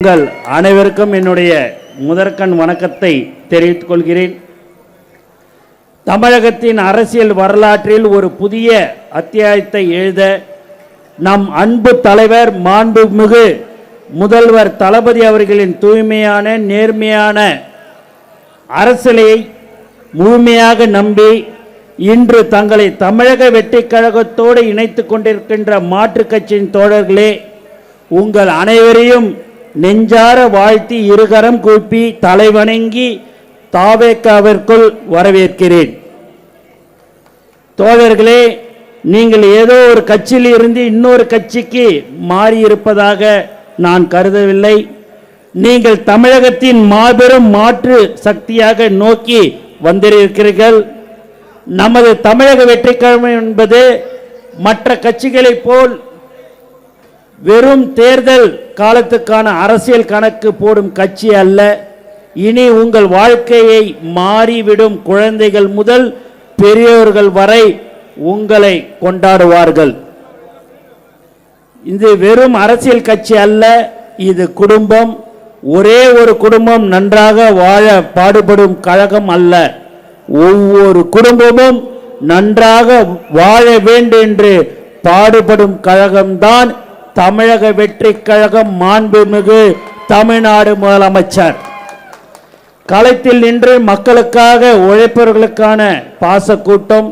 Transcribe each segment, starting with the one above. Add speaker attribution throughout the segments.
Speaker 1: உங்கள் அனைவருக்கும் என்னுடைய முதற்கண் வணக்கத்தை தெரிவித்துக் கொள்கிறேன். தமிழகத்தின் அரசியல் வரலாற்றில் ஒரு புதிய அத்தியாயத்தை எழுத நம் அன்பு தலைவர் மாண்புமிகு முதல்வர் தளபதி அவர்களின் தூய்மையான நேர்மையான அரசியலை முழுமையாக நம்பி இன்று தங்களை தமிழக வெற்றிக் கழகத்தோடு இணைத்துக் கொண்டிருக்கின்ற மாற்றுக் கட்சியின் தோழர்களே, உங்கள் அனைவரையும் நெஞ்சார வாழ்த்தி இருகரம் கூப்பி தலைவணங்கி தாவேக்காவிற்குள் வரவேற்கிறேன். தோழர்களே, நீங்கள் ஏதோ ஒரு கட்சியில் இருந்து இன்னொரு கட்சிக்கு மாறியிருப்பதாக நான் கருதவில்லை. நீங்கள் தமிழகத்தின் மாபெரும் மாற்று சக்தியாக நோக்கி வந்திருக்கிறீர்கள். நமது தமிழக வெற்றிக் கழகம் என்பது மற்ற கட்சிகளைப் போல் வெறும் தேர்தல் காலத்துக்கான அரசியல் கணக்கு போடும் கட்சி அல்ல. இனி உங்கள் வாழ்க்கையை மாறிவிடும் குழந்தைகள் முதல் பெரியோர்கள் வரை உங்களை கொண்டாடுவார்கள். இது வெறும் அரசியல் கட்சி அல்ல, இது குடும்பம். ஒரே ஒரு குடும்பம் நன்றாக வாழ பாடுபடும் கழகம் அல்ல. ஒவ்வொரு குடும்பமும் நன்றாக வாழ வேண்டும் என்று பாடுபடும் கழகம்தான் தமிழக வெற்றிக் கழகம். மாண்புமிகு தமிழ்நாடு முதலமைச்சர் களத்தில் நின்று மக்களுக்காக உழைப்பவர்களுக்கான பாசக்கூட்டம்.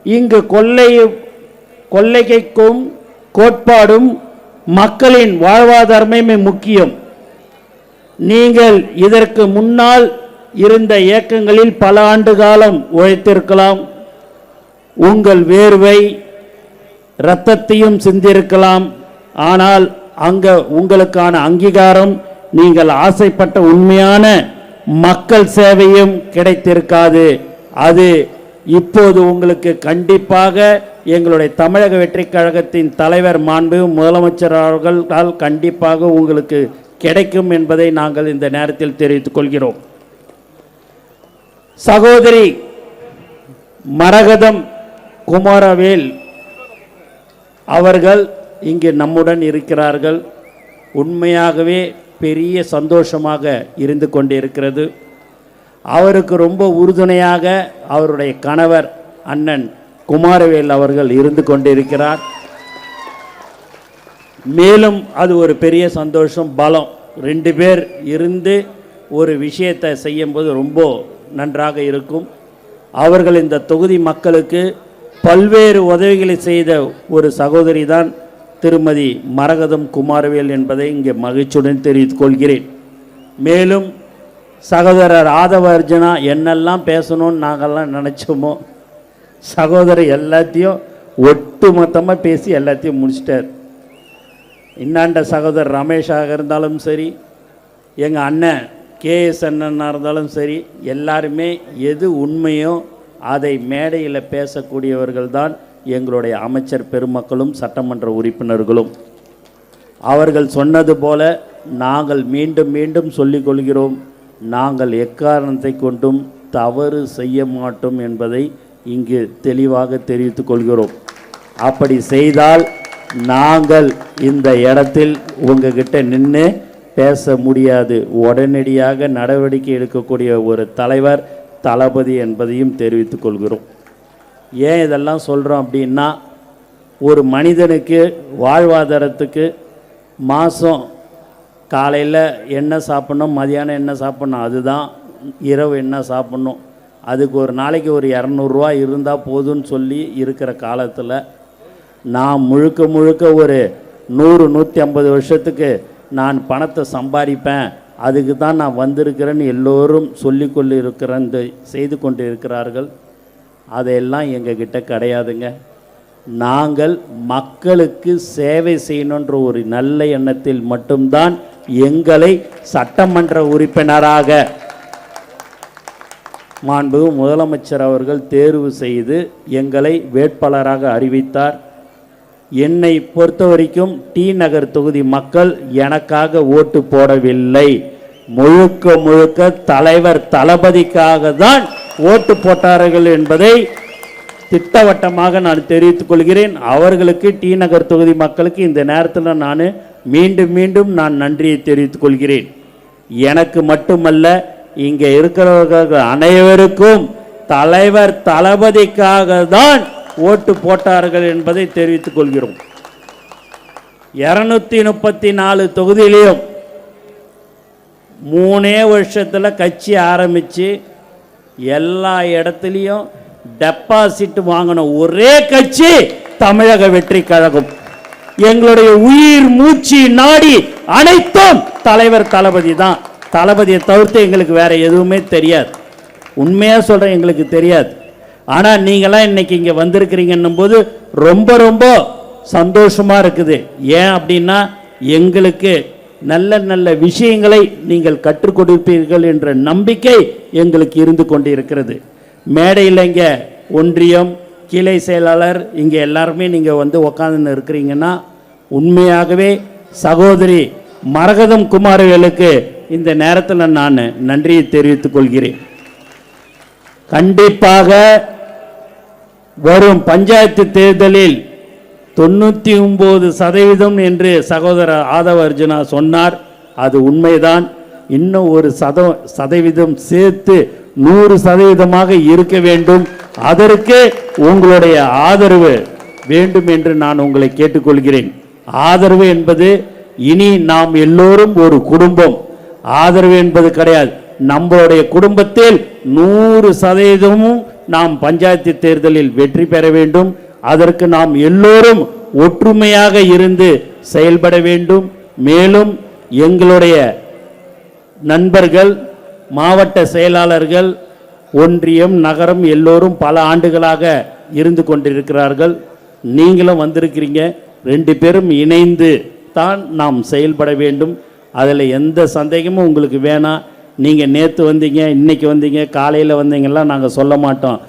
Speaker 1: இங்கு கொள்ளைக்கும் கோட்பாடும் மக்களின் வாழ்வாதாரமே முக்கியம். நீங்கள் இதற்கு முன்னால் இருந்த இயக்கங்களில் பல ஆண்டு காலம் உழைத்திருக்கலாம். உங்கள் வேர்வை இரத்தத்தையும் சிந்திருக்கலாம். ஆனால் அங்க உங்களுக்கான அங்கீகாரம், நீங்கள் ஆசைப்பட்ட உண்மையான மக்கள் சேவையும் கிடைத்திருக்காது. அது இப்போது உங்களுக்கு கண்டிப்பாக எங்களுடைய தமிழக வெற்றிக் கழகத்தின் தலைவர் மாண்பு முதலமைச்சர் அவர்களால் கண்டிப்பாக உங்களுக்கு கிடைக்கும் என்பதை நாங்கள் இந்த நேரத்தில் தெரிவித்துக் கொள்கிறோம். சகோதரி மரகதம் குமாரவேல் அவர்கள் இங்கு நம்முடன் இருக்கிறார்கள். உண்மையாகவே பெரிய சந்தோஷமாக இருந்து கொண்டிருக்கிறது. அவருக்கு ரொம்ப உறுதுணையாக அவருடைய கணவர் அண்ணன் குமாரவேல் அவர்கள் இருந்து கொண்டிருக்கிறார். மேலும் அது ஒரு பெரிய சந்தோஷம், பலம். ரெண்டு பேர் இருந்து ஒரு விஷயத்தை செய்யும்போது ரொம்ப நன்றாக இருக்கும். அவர்கள் இந்த தொகுதி மக்களுக்கு பல்வேறு உதவிகளை செய்த ஒரு சகோதரி தான் திருமதி மரகதம் குமாரவேல் என்பதை இங்கே மகிழ்ச்சியுடன் தெரிவித்துக் கொள்கிறேன். மேலும் சகோதரர் ஆதவ அர்ஜுனா என்னெல்லாம் பேசணும்னு நாங்கள்லாம் நினச்சோமோ, சகோதரர் எல்லாத்தையும் ஒட்டு மொத்தமாக பேசி எல்லாத்தையும் முடிச்சிட்டார். இன்னாண்ட சகோதரர் ரமேஷாக இருந்தாலும் சரி, எங்கள் அண்ணன் கேஎஸ் அண்ணனாக இருந்தாலும் சரி, எல்லாருமே எது உண்மையோ அதை மேடையில் பேசக்கூடியவர்கள் தான் எங்களுடைய அமைச்சர் பெருமக்களும் சட்டமன்ற உறுப்பினர்களும். அவர்கள் சொன்னது போல நாங்கள் மீண்டும் மீண்டும் சொல்லிக் கொள்கிறோம், நாங்கள் எக்காரணத்தை கொண்டும் தவறு செய்ய மாட்டோம் என்பதை இங்கு தெளிவாக தெரிவித்துக் கொள்கிறோம். அப்படி செய்தால் நாங்கள் இந்த இடத்தில் உங்ககிட்ட நின்று பேச முடியாது. உடனடியாக நடவடிக்கை எடுக்கக்கூடிய ஒரு தலைவர் தளபதி என்பதையும் தெரிவித்துக் கொள்கிறோம். ஏன் இதெல்லாம் சொல்கிறோம் அப்படின்னா, ஒரு மனிதனுக்கு வாழ்வாதாரத்துக்கு மாதம் காலையில் என்ன சாப்பிட்ணும், மதியானம் என்ன சாப்பிட்ணும், அதுதான் இரவு என்ன சாப்பிட்ணும், அதுக்கு ஒரு நாளைக்கு ஒரு 200 இருந்தால் போதும்னு சொல்லி இருக்கிற காலத்தில் நான் முழுக்க முழுக்க ஒரு 100-150 வருஷத்துக்கு நான் பணத்தை சம்பாதிப்பேன், அதுக்கு தான் நான் வந்திருக்கிறேன்னு எல்லோரும் சொல்லிக்கொண்டு இருக்கிறேன் செய்து கொண்டு இருக்கிறார்கள். அதையெல்லாம் எங்ககிட்ட கிடையாதுங்க. நாங்கள் மக்களுக்கு சேவை செய்யணுன்ற ஒரு நல்ல எண்ணத்தில் மட்டும்தான் எங்களை சட்டமன்ற உறுப்பினராக மாண்பு முதலமைச்சர் அவர்கள் தேர்வு செய்து எங்களை வேட்பாளராக அறிவித்தார். என்னை பொறுத்த வரைக்கும் டி நகர் தொகுதி மக்கள் எனக்காக ஓட்டு போடவில்லை, முழுக்க முழுக்க தலைவர் தளபதிக்காக தான் ஓட்டு போட்டார்கள் என்பதை திட்டவட்டமாக நான் தெரிவித்துக் கொள்கிறேன். அவர்களுக்கு டி நகர் தொகுதி மக்களுக்கு இந்த நேரத்தில் நான் மீண்டும் மீண்டும் நான் நன்றியை தெரிவித்துக் கொள்கிறேன். எனக்கு மட்டுமல்ல, இங்கே இருக்கிறவர்கள் அனைவருக்கும் தலைவர் தளபதிக்காக தான் ஓட்டு போட்டார்கள் என்பதை தெரிவித்துக் கொள்கிறோம். 234 தொகுதியிலையும் 3 வருஷத்தில் கட்சி ஆரம்பித்து எல்லா இடத்துலையும் டெபாசிட் வாங்கின ஒரே கட்சி தமிழக வெற்றி கழகம். எங்களுடைய உயிர் மூச்சு நாடி அனைத்தும் தலைவர் தளபதி தான். தளபதியை தவிர்த்து எங்களுக்கு வேற எதுவுமே தெரியாது. உண்மையாக சொல்கிறேன், எங்களுக்கு தெரியாது. ஆனால் நீங்களாம் இன்னைக்கு இங்கே வந்திருக்கிறீங்கன்னும் போது ரொம்ப ரொம்ப சந்தோஷமாக இருக்குது. ஏன் அப்படின்னா, எங்களுக்கு நல்ல நல்ல விஷயங்களை நீங்கள் கற்றுக் கொடுப்பீர்கள் என்ற நம்பிக்கை எங்களுக்கு இருந்து கொண்டு இருக்கிறது. மேடையில் இங்கே ஒன்றியம் கிளை செயலாளர் இங்கே எல்லாருமே நீங்கள் வந்து உக்காந்துன்னு இருக்கிறீங்கன்னா, உண்மையாகவே சகோதரி மரகதம் குமாரவேலுக்கு இந்த நேரத்தில் நான் நன்றியை தெரிவித்துக் கொள்கிறேன். கண்டிப்பாக வரும் பஞ்சாயத்து தேர்தலில் 99% என்று சகோதரர் ஆதவ அர்ஜுனா சொன்னார். அது உண்மைதான். இன்னும் ஒரு சதவீதம் சேர்த்து 100% இருக்க வேண்டும். அதற்கு உங்களுடைய ஆதரவு வேண்டும் என்று நான் உங்களை கேட்டுக்கொள்கிறேன். ஆதரவு என்பது இனி நாம் எல்லோரும் ஒரு குடும்பம். ஆதரவு என்பது கிடையாது. நம்மளுடைய குடும்பத்தில் 100% நாம் பஞ்சாயத்து தேர்தலில் வெற்றி பெற வேண்டும். அதற்கு நாம் எல்லோரும் ஒற்றுமையாக இருந்து செயல்பட வேண்டும். மேலும் எங்களுடைய நண்பர்கள், மாவட்ட செயலாளர்கள், ஒன்றியம், நகரம் எல்லோரும் பல ஆண்டுகளாக இருந்து கொண்டிருக்கிறார்கள். நீங்களும் வந்திருக்கிறீங்க. 2 பேரும் இணைந்து தான் நாம் செயல்பட வேண்டும். அதில் எந்த சந்தேகமும் உங்களுக்கு வேணாம். நீங்கள் நேற்று வந்தீங்க, இன்னைக்கு வந்தீங்க, காலையில் வந்தீங்கலாம் நாங்கள் சொல்ல மாட்டோம்.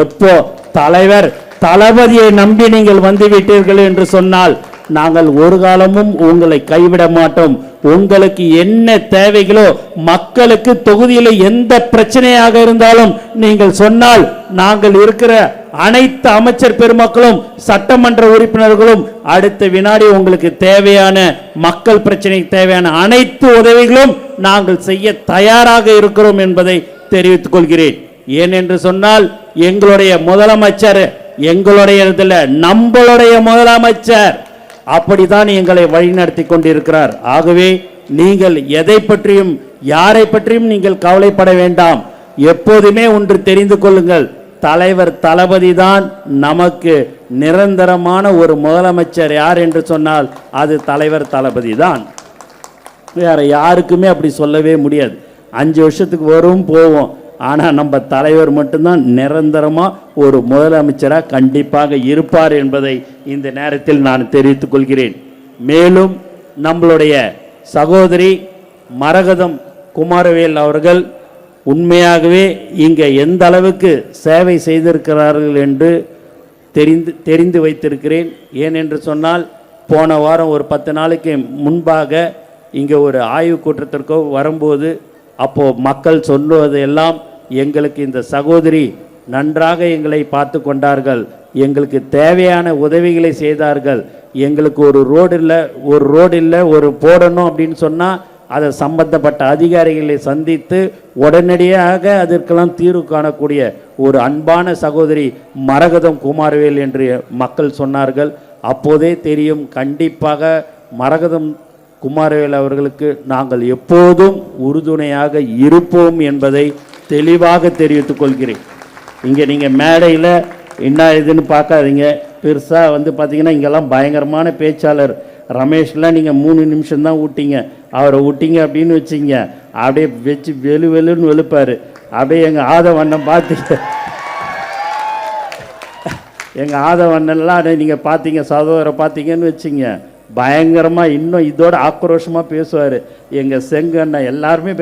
Speaker 1: எப்போ தலைவர் தளபதியை நம்பி நீங்கள் வந்து விட்டீர்கள் என்று சொன்னால் நாங்கள் ஒரு காலமும் உங்களை கைவிட மாட்டோம். உங்களுக்கு என்ன தேவைகளோ, மக்களுக்கு தொகுதியில் எந்த பிரச்சனையாக இருந்தாலும் நீங்கள் சொன்னால் நாங்கள் இருக்கிற அனைத்து அமைச்சர் பெருமக்களும் சட்டமன்ற உறுப்பினர்களும் அடுத்த வினாடி உங்களுக்கு தேவையான மக்கள் பிரச்சனைக்கு தேவையான அனைத்து உதவிகளும் நாங்கள் செய்ய தயாராக இருக்கிறோம் என்பதை தெரிவித்துக் கொள்கிறேன். ஏனென்று சொன்னால் எங்களுடைய முதலமைச்சர், எங்களுடைய நம்மளுடைய முதலமைச்சர் அப்படித்தான் எங்களை வழிநடத்தி கொண்டிருக்கிறார். ஆகவே நீங்கள் எதை பற்றியும் யாரை பற்றியும் நீங்கள் கவலைப்பட வேண்டாம். எப்போதுமே ஒன்று தெரிந்து கொள்ளுங்கள், தலைவர் தளபதி தான் நமக்கு நிரந்தரமான ஒரு முதலமைச்சர். யார் என்று சொன்னால் அது தலைவர் தளபதி தான். வேற யாருக்குமே அப்படி சொல்லவே முடியாது. 5 வருஷத்துக்கு வரும் போவோம். ஆனால் நம்ம தலைவர் மட்டும்தான் நிரந்தரமாக ஒரு முதலமைச்சராக கண்டிப்பாக இருப்பார் என்பதை இந்த நேரத்தில் நான் தெரிவித்துக் கொள்கிறேன். மேலும் நம்மளுடைய சகோதரி மரகதம் குமாரவேல் அவர்கள் உண்மையாகவே இங்கே எந்த அளவுக்கு சேவை செய்திருக்கிறார்கள் என்று தெரிந்து வைத்திருக்கிறேன். ஏனென்று சொன்னால் போன வாரம் ஒரு 10 நாளைக்கு முன்பாக இங்கே ஒரு ஆய்வு கூட்டத்திற்கோ வரும்போது அப்போது மக்கள் சொல்லுவதெல்லாம், எங்களுக்கு இந்த சகோதரி நன்றாக எங்களை பார்த்து கொண்டார்கள், எங்களுக்கு தேவையான உதவிகளை செய்தார்கள், எங்களுக்கு ஒரு ரோடு இல்லை ஒரு போடணும் அப்படின்னு சொன்னால் அதை சம்பந்தப்பட்ட அதிகாரிகளை சந்தித்து உடனடியாக அதற்கெல்லாம் தீர்வு காணக்கூடிய ஒரு அன்பான சகோதரி மரகதம் குமாரவேல் என்று மக்கள் சொன்னார்கள். அப்போதே தெரியும், கண்டிப்பாக மரகதம் குமாரவேல் அவர்களுக்கு நாங்கள் எப்போதும் உறுதுணையாக இருப்போம் என்பதை தெளிவாக தெரிவித்துக் கொள்கிறேன். இங்கே நீங்கள் மேடையில் என்ன இதுன்னு பார்க்காதீங்க. பெருசாக வந்து பார்த்தீங்கன்னா இங்கெல்லாம் பயங்கரமான பேச்சாளர் ரமேஷ்லாம் நீங்கள் 3 நிமிஷம் தான் விட்டீங்க. அவரை விட்டீங்க அப்படின்னு வச்சிங்க, அப்படியே வச்சு வெளுன்னு வெளுப்பார். அப்படியே எங்கள் ஆதவண்ணன் பார்த்தீங்க, எங்கள் ஆதவண்ணன்லாம் நீங்கள் பார்த்தீங்க, சகோதரை பார்த்தீங்கன்னு வச்சிங்க, பயங்கரமாக இன்னும் இதோட ஆக்ரோஷமாக பேசுவார். எங்கள் செங்கண்ணன் எல்லாருமே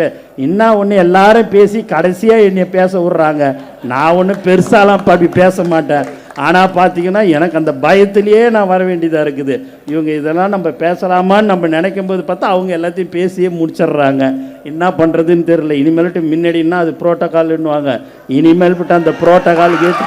Speaker 1: இன்னும் ஒன்று எல்லாரும் பேசி கடைசியாக என்னை பேச விட்றாங்க. நான் ஒன்றும் பெருசாலாம் அப்படி பேச மாட்டேன். ஆனால் பார்த்தீங்கன்னா எனக்கு அந்த பயத்திலேயே நான் வர வேண்டியதாக இருக்குது. இவங்க இதெல்லாம் நம்ம பேசலாமான்னு நம்ம நினைக்கும் போது பார்த்தா அவங்க எல்லாத்தையும் பேசியே முடிச்சிடுறாங்க. என்ன பண்ணுறதுன்னு தெரியல. இனிமேல்ட்டு முன்னாடின்னா அது புரோட்டோகால்னுவாங்க, இனிமேல் விட்டு அந்த புரோட்டோகால் கேட்டு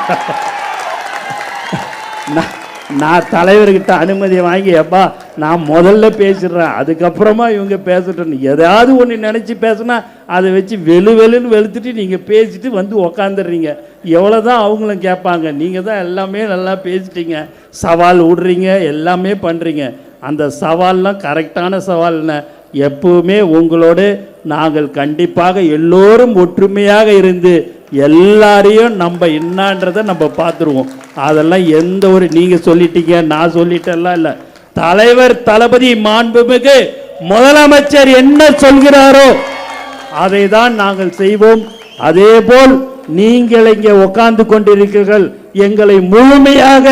Speaker 1: நான் தலைவர்கிட்ட அனுமதி வாங்கி எப்பா நான் முதல்ல பேசிடுறேன், அதுக்கப்புறமா இவங்க பேசட்டும். ஏதாவது ஒன்று நினச்சி பேசுனா அதை வச்சு வெளுன்னு வெளுத்துட்டு நீங்கள் பேசிட்டு வந்து உக்காந்துடுறீங்க. எவ்வளோ தான் அவங்களும் கேட்பாங்க. நீங்கள் தான் எல்லாமே நல்லா பேசிட்டீங்க, சவால் விடுறீங்க, எல்லாமே பண்ணுறீங்க. அந்த சவால்லாம் கரெக்டான சவால்னு எப்பவுமே உங்களோடு நாங்கள் கண்டிப்பாக எல்லோரும் ஒற்றுமையாக இருந்து எல்லாரையும் நம்ம என்னன்றதை நம்ம பார்த்துருவோம். அதெல்லாம் எந்த ஒரு நீங்கள் சொல்லிட்டீங்க நான் சொல்லிட்டெல்லாம் இல்லை. தலைவர் தளபதி மாண்புமிகு முதலமைச்சர் என்ன சொல்கிறாரோ அதை தான் நாங்கள் செய்வோம். அதே போல் நீங்கள் இங்கே உட்கார்ந்து கொண்டிருக்கிறீர்கள், எங்களை முழுமையாக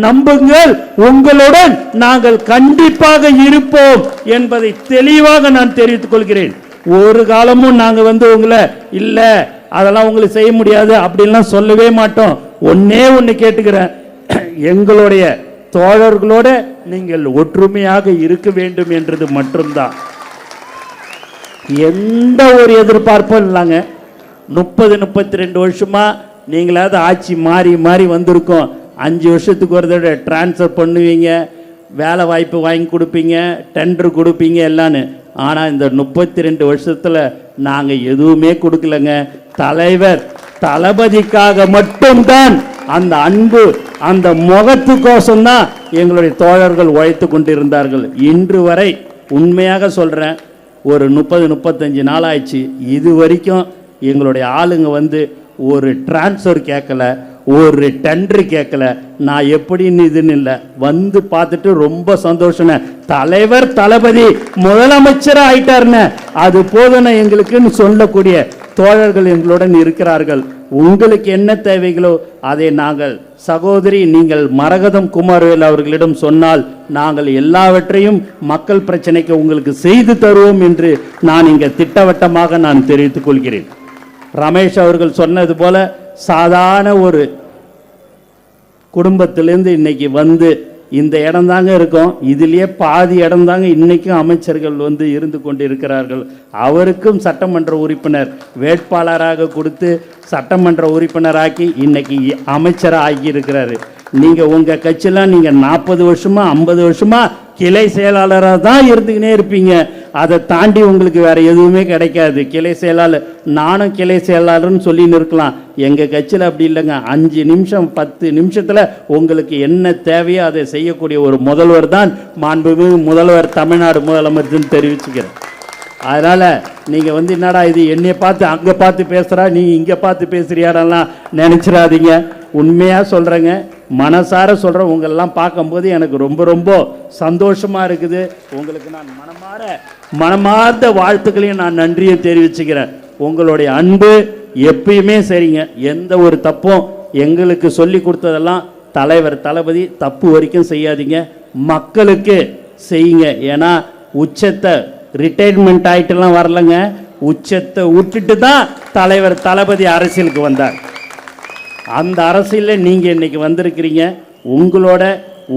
Speaker 1: நம்புங்கள், உங்களுடன் நாங்கள் கண்டிப்பாக இருப்போம் என்பதை தெளிவாக நான் தெரிவித்துக் கொள்கிறேன். ஒரு காலமும் நாங்கள் உங்களை இல்லை அதெல்லாம் உங்களுக்கு செய்ய முடியாது அப்படின்லாம் சொல்லவே மாட்டோம். ஒன்னே ஒன்று கேட்டுக்கிறேன், எங்களுடைய தோழர்களோட நீங்கள் ஒற்றுமையாக இருக்க வேண்டும் என்றது மட்டும்தான். எந்த ஒரு எதிர்பார்ப்பும் இல்லைங்க. 32 வருஷமா நீங்களாவது ஆட்சி மாறி மாறி வந்திருக்கோம். 5 வருஷத்துக்கு ஒரு தடவை டிரான்ஸ்ஃபர் பண்ணுவீங்க, வேலை வாய்ப்பு வாங்கி கொடுப்பீங்க, டெண்டர் கொடுப்பீங்க எல்லான்னு. ஆனால் இந்த 32 வருஷத்தில் நாங்கள் எதுவுமே கொடுக்கலங்க. தலைவர் தளபதிக்காக மட்டும்தான், அந்த அன்பு அந்த முகத்துக்கோசம்தான் எங்களுடைய தோழர்கள் உழைத்து கொண்டிருந்தார்கள். இன்று வரை உண்மையாக சொல்கிறேன், ஒரு 30-35 நாள் ஆயிடுச்சு, இது வரைக்கும் எங்களுடைய ஆளுங்க ஒரு டிரான்ஸ்ஃபர் கேட்கல, ஒரு டெண்டர் கேட்கல. நான் எப்படின்னு இதுன்னு இல்லை, பார்த்துட்டு ரொம்ப சந்தோஷம். தலைவர் தளபதி முதலமைச்சர் ஆயிட்டாருன்னு அது போதுன எங்களுக்குன்னு சொல்லக்கூடிய தோழர்கள் எங்களுடன் இருக்கிறார்கள். உங்களுக்கு என்ன தேவைகளோ அதை நாங்கள் சகோதரி நீங்கள் மரகதம் குமாரவேல் அவர்களிடம் சொன்னால் நாங்கள் எல்லாவற்றையும் மக்கள் பிரச்சனைக்கு உங்களுக்கு செய்து தருவோம் என்று நான் இங்கே திட்டவட்டமாக நான் தெரிவித்துக் கொள்கிறேன். ரமேஷ் அவர்கள் சொன்னது போல சாதாரண ஒரு குடும்பத்திலேருந்து இன்னைக்கு இந்த இடம் தாங்க இருக்கும். இதுலேயே பாதி இடம் தாங்க இன்றைக்கும் அமைச்சர்கள் இருந்து கொண்டு இருக்கிறார்கள். அவருக்கும் சட்டமன்ற உறுப்பினர் வேட்பாளராக கொடுத்து சட்டமன்ற உறுப்பினராக்கி இன்னைக்கு அமைச்சராக ஆகி இருக்கிறாரு. நீங்கள் உங்கள் கட்சியெல்லாம் நீங்கள் 40 வருஷமா 50 வருஷமா கிளை செயலாளராக தான் இருந்துக்கினே இருப்பீங்க. அதை தாண்டி உங்களுக்கு வேற எதுவுமே கிடைக்காது. கிளை செயலாளர், நானும் கிளை செயலாளர்னு சொல்லின்னு இருக்கலாம். எங்கள் கட்சியில் அப்படி இல்லைங்க. 5 நிமிஷம் 10 நிமிஷத்தில் உங்களுக்கு என்ன தேவையோ அதை செய்யக்கூடிய ஒரு முதல்வர் தான் மாண்புமிகு முதல்வர், தமிழ்நாடு முதலமைச்சர்னு தெரிவிச்சுக்கிறேன். அதனால் நீங்கள் என்னடா இது என்னை பார்த்து அங்கே பார்த்து பேசுகிறா, நீங்கள் இங்கே பார்த்து பேசுகிறியாரெல்லாம் நினச்சிடாதீங்க. உண்மையாக சொல்கிறேங்க, மனசார சொல்கிறேன். உங்களெல்லாம் பார்க்கும்போது எனக்கு ரொம்ப ரொம்ப சந்தோஷமாக இருக்குது. உங்களுக்கு நான் மனமார்ந்த வாழ்த்துக்களையும் நான் நன்றியை தெரிவிச்சுக்கிறேன். உங்களுடைய அன்பு எப்பயுமே சரிங்க. எந்த ஒரு தப்பும் எங்களுக்கு சொல்லி கொடுத்ததெல்லாம் தலைவர் தளபதி தப்பு வரைக்கும் செய்யாதீங்க, மக்களுக்கு செய்யுங்க. ஏன்னா உச்சத்தை ரிட்டையர்மெண்ட் ஆகிட்டுலாம் வரலங்க, உச்சத்தை விட்டுட்டு தான் தலைவர் தளபதி அரசியலுக்கு வந்தார். அந்த அரசியலில் நீங்கள் இன்னைக்கு வந்திருக்கிறீங்க.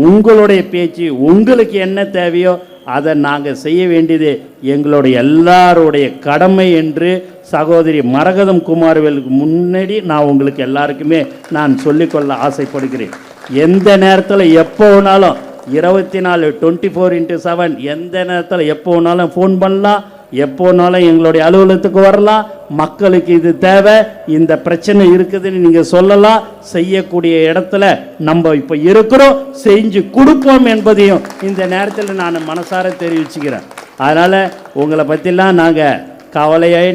Speaker 1: உங்களுடைய பேச்சு, உங்களுக்கு என்ன தேவையோ அதை நாங்கள் செய்ய வேண்டியது எங்களுடைய எல்லாருடைய கடமை என்று சகோதரி மரகதம் குமாரவேலுக்கு முன்னாடி நான் உங்களுக்கு எல்லாருக்குமே நான் சொல்லிக்கொள்ள ஆசைப்படுகிறேன். எந்த நேரத்தில் எப்போ வேணாலும் 24/24/7 எந்த நேரத்தில் எப்போ வேணாலும் ஃபோன் பண்ணலாம், எப்போ வேணாலும் எங்களுடைய அலுவலகத்துக்கு வரலாம். மக்களுக்கு இது தேவை, இந்த பிரச்சனை இருக்குதுன்னு நீங்கள் சொல்லலாம். செய்யக்கூடிய இடத்துல நம்ம இப்போ இருக்கிறோம், செஞ்சு கொடுப்போம் என்பதையும் இந்த நேரத்தில் நான் மனசார தெரிவிச்சுக்கிறேன். அதனால் உங்களை பற்றிலாம் நாங்கள் கவலையை